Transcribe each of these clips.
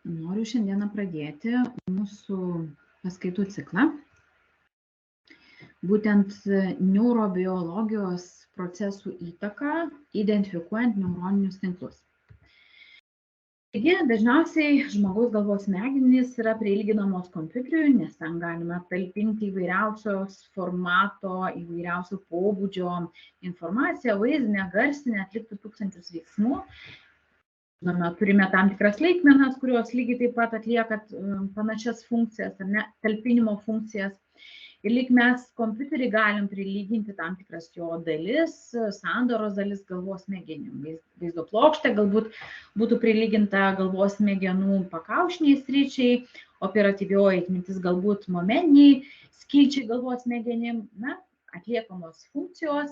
Noriu šiandieną pradėti mūsų paskaitų ciklą, būtent neurobiologijos procesų įtaką, identifikuojant neuroninius tinklus. Taigi, dažniausiai žmogaus galvos smegenys yra prilyginamos kompiuteriui, nes ten galime talpinti įvairiausios formato, įvairiausio pobūdžio informaciją, vaizdinę, garsinę, atlikti tūkstančius veiksmų. Žinoma, turime tam tikras laikmenas, kurios lygiai taip pat atlieka panašias funkcijas, ar ne, talpinimo funkcijas. Ir lyg mes kompiuterį galim prilyginti tam tikras jo dalis, sandaros dalis galvos smegenim. Vaizdo plokštė galbūt būtų prilyginta galvos smegenų pakaušiniai sričiai, operatyvioji atmintis galbūt momentiniai skilčiai galvos smegenim, atliekamos funkcijos.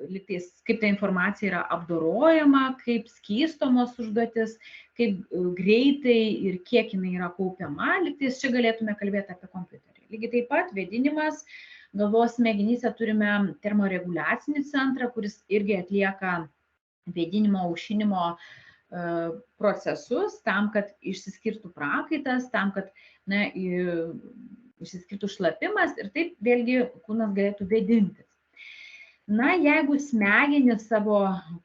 Lygtais, kaip ta informacija yra apdorojama, kaip skystomos užduotis, kaip greitai ir kiek jinai yra kaupiama, lygtais čia galėtume kalbėti apie kompiuterį. Lygiai taip pat vėdinimas, galvos smegenyse turime termoreguliacinį centrą, kuris irgi atlieka vėdinimo, aušinimo procesus tam, kad išsiskirtų prakaitas, tam, kad išsiskirtų šlapimas ir taip vėlgi kūnas galėtų vėdintis. Jeigu smegenys savo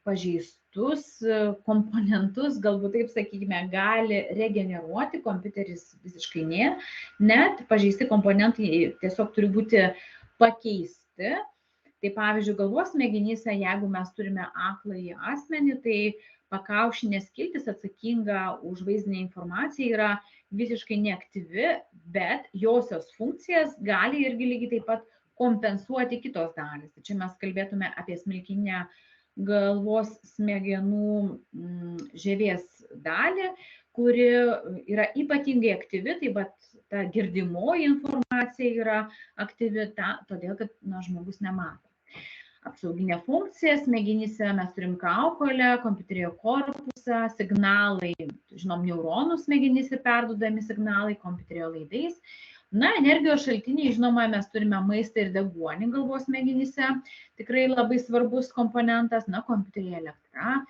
pažeistus komponentus, galbūt taip sakykime, gali regeneruoti, kompiuteris visiškai ne, net pažeisti komponentai tiesiog turi būti pakeisti. Tai pavyzdžiui, galvos smegenyse, jeigu mes turime akląjį asmenį, tai pakaušinė skiltis atsakinga už vaizdinę informaciją yra visiškai neaktyvi, bet josios funkcijas gali irgi lygiai taip pat kompensuoti kitos dalys. Čia mes kalbėtume apie smilkinę galvos smegenų žievės dalį, kuri yra ypatingai aktyvi, taip pat ta girdimoji informacija yra aktyvi, todėl kad žmogus nemato. Apsauginė funkcija smegenyse mes turim kaukolę, kompiuterio korpusą, signalai, žinom, neuronų smegenyse perduodami signalai kompiuterio laidais. Energijos šaltiniai, žinoma, mes turime maistą ir deguonį galvos smegenyse, tikrai labai svarbus komponentas, kompiuteryje elektra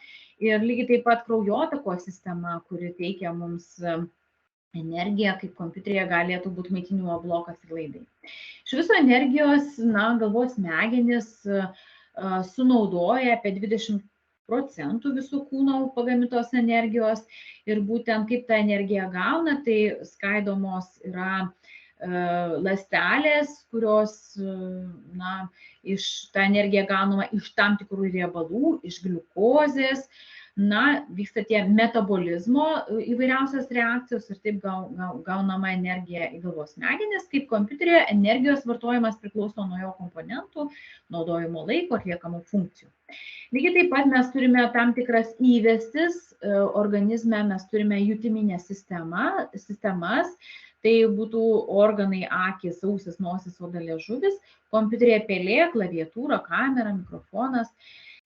ir lygiai taip pat kraujotakos sistema, kuri teikia mums energiją, kaip kompiuteryje galėtų būti maitinimo blokas ir laidai. Iš viso energijos, galvos smegenys sunaudoja apie 20% visų kūno pagamintos energijos ir būtent kaip tą energiją gauna, tai skaidomos yra ląstelės, kurios tą energiją gaunama iš tam tikrų riebalų, iš gliukozės, vyksta tie metabolizmo įvairiausios reakcijos ir taip gaunama energija į galvos smegenis, kaip kompiuteryje energijos vartojimas priklauso nuo jo komponentų, naudojimo laiko, atliekamų funkcijų. Lygiai taip pat mes turime tam tikras įvestis, organizme mes turime jutiminės sistemas, tai būtų organai akys, ausis, nosis, oda, liežuvis, kompiuteryje pelė, klaviatūra, kamera, mikrofonas.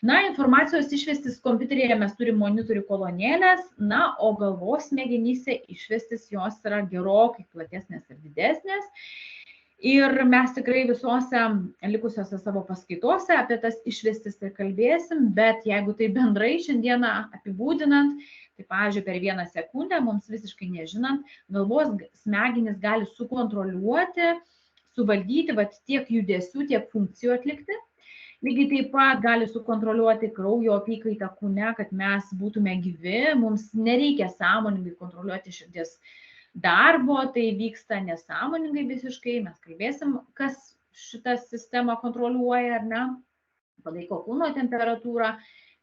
Informacijos išvestis kompiuteryje mes turime monitorių kolonėlės, o galvos smegenyse išvestis jos yra gerokai platesnės ir didesnės. Ir mes tikrai visose likusiose savo paskaitose apie tas išvestis ir kalbėsim, bet jeigu tai bendrai šiandieną apibūdinant, tai pavyzdžiui, per 1 sekundę, mums visiškai nežinant, galvos smegenys gali sukontroliuoti, suvaldyti tiek judesių, tiek funkcijų atlikti. Lygiai taip pat gali sukontroliuoti kraujo apykaitą kūne, kad mes būtume gyvi, mums nereikia sąmoningai kontroliuoti širdies darbo, tai vyksta nesąmoningai visiškai, mes kalbėsim, kas šitą sistemą kontroliuoja, ar ne, palaiko kūno temperatūrą,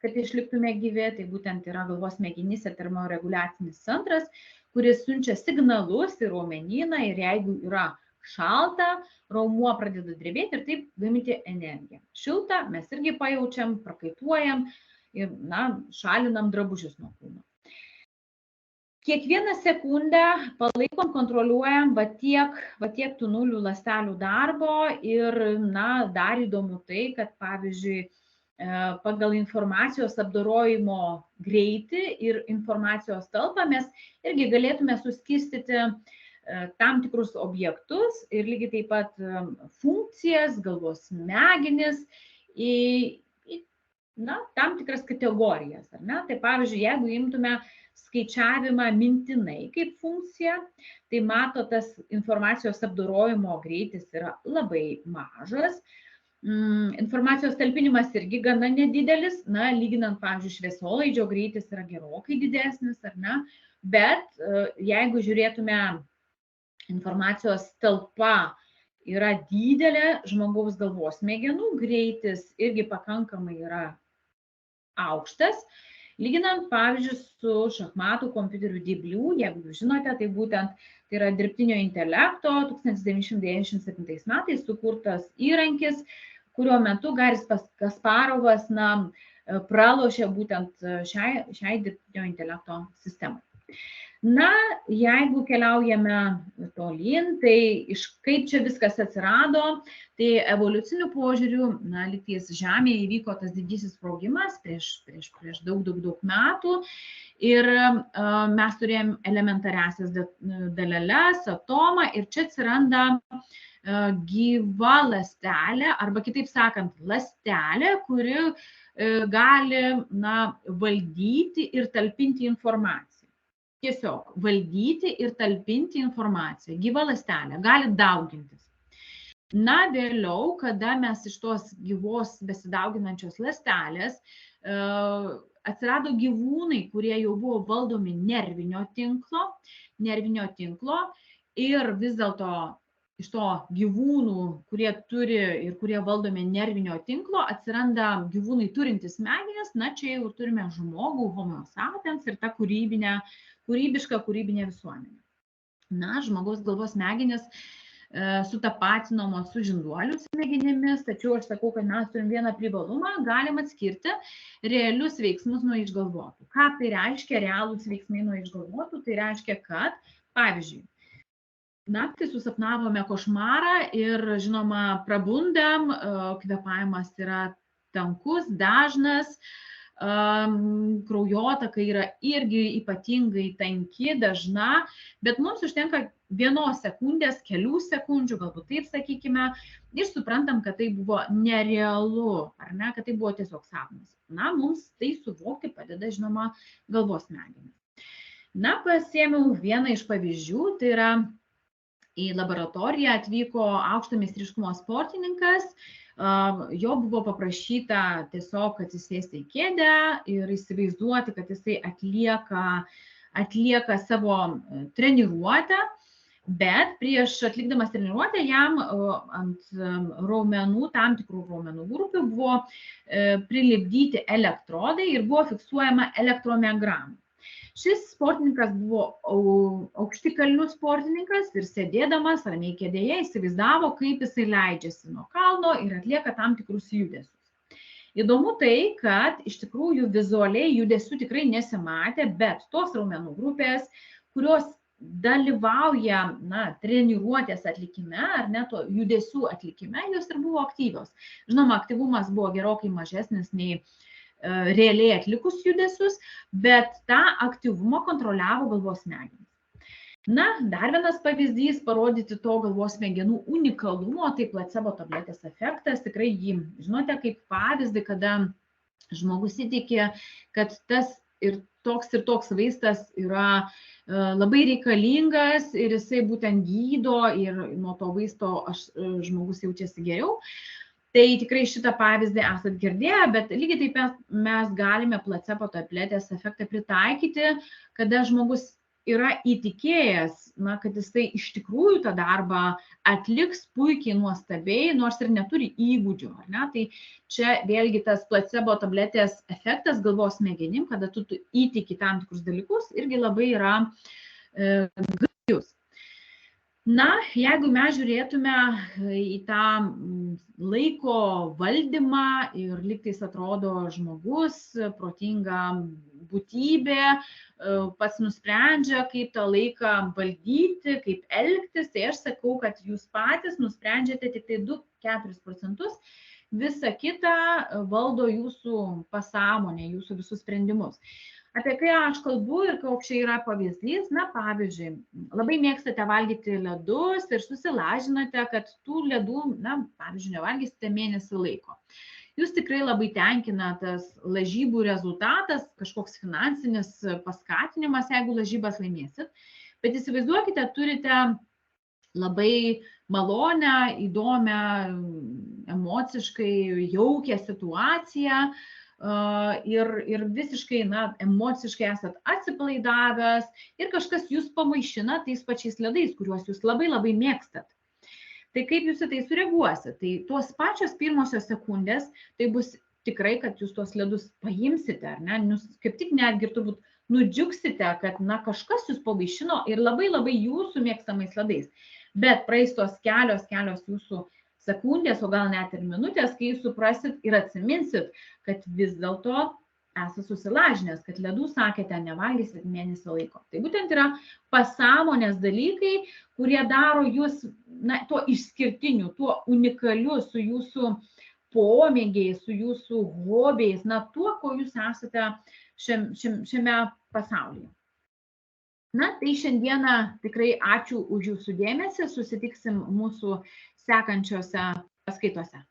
kad išliktume gyvi, tai būtent yra galvos smegenyse termoreguliacinis centras, kuris siunčia signalus į raumenyną ir jeigu yra šalta, raumuo pradeda drebėti ir taip gaminti energiją. Šilta mes irgi pajaučiam, prakaituojam ir šalinam drabužius nuo kūno. Kiekvieną sekundę palaikom, kontroliuojam tiek tų nulių ląstelių darbo ir dar įdomu tai, kad pavyzdžiui, pagal informacijos apdorojimo greitį ir informacijos talpą mes irgi galėtume suskirstyti tam tikrus objektus ir lygiai taip pat funkcijas, galvos smegenis į tam tikras kategorijas, ar ne? Tai pavyzdžiui, jeigu imtume skaičiavimą mintinai kaip funkciją, tai mato, tas informacijos apdorojimo greitis yra labai mažas. Informacijos talpinimas irgi gana nedidelis, na, lyginant, pavyzdžiui, šviesolaidžio greitis yra gerokai didesnis, ar ne? Bet jeigu žiūrėtume, informacijos talpa yra didelė, žmogaus galvos smegenų greitis irgi pakankamai yra aukštas. Lyginant, pavyzdžiui, su šachmatų kompiuteriu Deep Blue, jeigu jūs žinote, tai būtent tai yra dirbtinio intelekto 1997 metais sukurtas įrankis, kurio metu Garis Kasparovas pralošė būtent šiai dirbtinio intelekto sistemai. Na, jeigu keliaujame tolyn, tai kaip čia viskas atsirado, tai evoliuciniu požiūriu, na, lygtais Žemėje įvyko tas didysis sprogimas prieš daug metų ir mes turėjom elementariasias daleles, atomą ir čia atsiranda gyva ląstelė, arba kitaip sakant, ląstelė, kuri gali, na, valdyti ir talpinti informaciją. Tiesiog valdyti ir talpinti informaciją. Gyva ląstelė gali daugintis. Na, vėliau, kada mes iš tos gyvos besidauginančios ląstelės atsirado gyvūnai, kurie jau buvo valdomi nervinio tinklo ir vis dėlto iš to gyvūnų, kurie turi ir kurie valdomi nervinio tinklo, atsiranda gyvūnai turintys smegenis, na, čia jau turime žmogų, homo sapiens ir tą kūrybinę visuomenę. Na, žmogaus galvos smegenis sutapatinamos su žinduolių smegenimis, tačiau aš sakau, kad mes turim vieną privalumą, galim atskirti realius veiksmus nuo išgalvotų. Ką tai reiškia realūs veiksmai nuo išgalvotų? Tai reiškia, kad, pavyzdžiui, naktį susapnavome košmarą ir, žinoma, prabundam, kvėpavimas yra tankus, dažnas, kraujotaka yra irgi ypatingai tanki, dažna, bet mums užtenka vienos sekundės, kelių sekundžių, galbūt taip sakykime, ir suprantam, kad tai buvo nerealu, ar ne, kad tai buvo tiesiog sapnas. Na, mums tai suvokti padeda, žinoma, galvos smegenys. Na, pasiėmiau vieną iš pavyzdžių, tai yra į laboratoriją atvyko aukšto meistriškumo sportininkas, jo buvo paprašyta tiesiog atsisėsti į kėdę ir įsivaizduoti, kad jisai atlieka savo treniruotę, bet prieš atlikdamas treniruotę jam ant raumenų, tam tikrų raumenų grupių buvo prilipdyti elektrodai ir buvo fiksuojama elektromiograma. Šis sportininkas buvo aukštikalnių sportininkas ir sėdėdamas ramiai kėdėje įsivaizdavo, kaip jisai leidžiasi nuo kalno ir atlieka tam tikrus judesius. Įdomu tai, kad iš tikrųjų vizualiai judesių tikrai nesimatė, bet tos raumenų grupės, kurios dalyvauja, na, treniruotės atlikime ar ne to judesių atlikime, jos ir buvo aktyvios. Žinoma, aktyvumas buvo gerokai mažesnis nei realiai atlikus judesius, bet tą aktyvumą kontroliavo galvos smegenys. Na, dar vienas pavyzdys parodyti to galvos smegenų unikalumo, tai placebo tabletės efektas. Tikrai jį žinote kaip pavyzdį, kada žmogus įtikė, kad tas ir toks vaistas yra labai reikalingas ir jisai būtent gydo ir nuo to vaisto žmogus jaučiasi geriau. Tai tikrai šitą pavyzdį esat girdėję, bet lygiai taip mes galime placebo tabletės efektą pritaikyti, kada žmogus yra įtikėjęs, na, kad jisai iš tikrųjų tą darbą atliks puikiai, nuostabiai, nors ir neturi įgūdžių, ar ne? Tai čia vėlgi tas placebo tabletės efektas galvos smegenim, kada tu įtiki tam tikrus dalykus, irgi labai yra gajus. Na, jeigu mes žiūrėtume į tą laiko valdymą ir lygtais atrodo žmogus, protinga būtybė, pats nusprendžia, kaip tą laiką valdyti, kaip elgtis, tai aš sakau, kad jūs patys nusprendžiate tik tai 2–4%, visa kita valdo jūsų pasąmonė, jūsų visus sprendimus. Apie ką aš kalbu ir koks čia yra pavyzdys, na, pavyzdžiui, labai mėgstate valgyti ledus ir susilažinate, kad tų ledų, na, pavyzdžiui, nevalgysite mėnesį laiko. jūs tikrai labai tenkina tas lažybų rezultatas, kažkoks finansinis paskatinimas, jeigu lažybas laimėsit. Bet įsivaizduokite, turite labai malonę, įdomią, emociškai jaukią situaciją ir visiškai, emociškai esat atsipalaidavęs ir kažkas jūs pamaišina tais pačiais ledais, kuriuos jūs labai labai mėgstat. Tai kaip jūs į tai sureaguosit? Tai tuos pačios pirmosios sekundės, tai bus tikrai, kad jūs tuos ledus paimsite, ar ne? Jūs kaip tik netgi ir turbūt nudžiugsite, kad kažkas jūs pavaišino ir labai labai jūsų mėgstamais ledais. Bet praeis tos kelios jūsų sekundės, o gal net ir minutės, kai jūs suprasit ir atsiminsit, kad vis dėlto esate susilažinęs, kad ledų sakėte nevalgysit mėnesį laiko. Tai būtent yra pasąmonės dalykai, kurie daro jūs tuo išskirtiniu, tuo unikaliu su jūsų pomėgiais, su jūsų hobiais, tuo, ko jūs esate šiame pasaulyje. Tai šiandieną tikrai ačiū už jūsų dėmesį, susitiksim mūsų sekančiose paskaitose.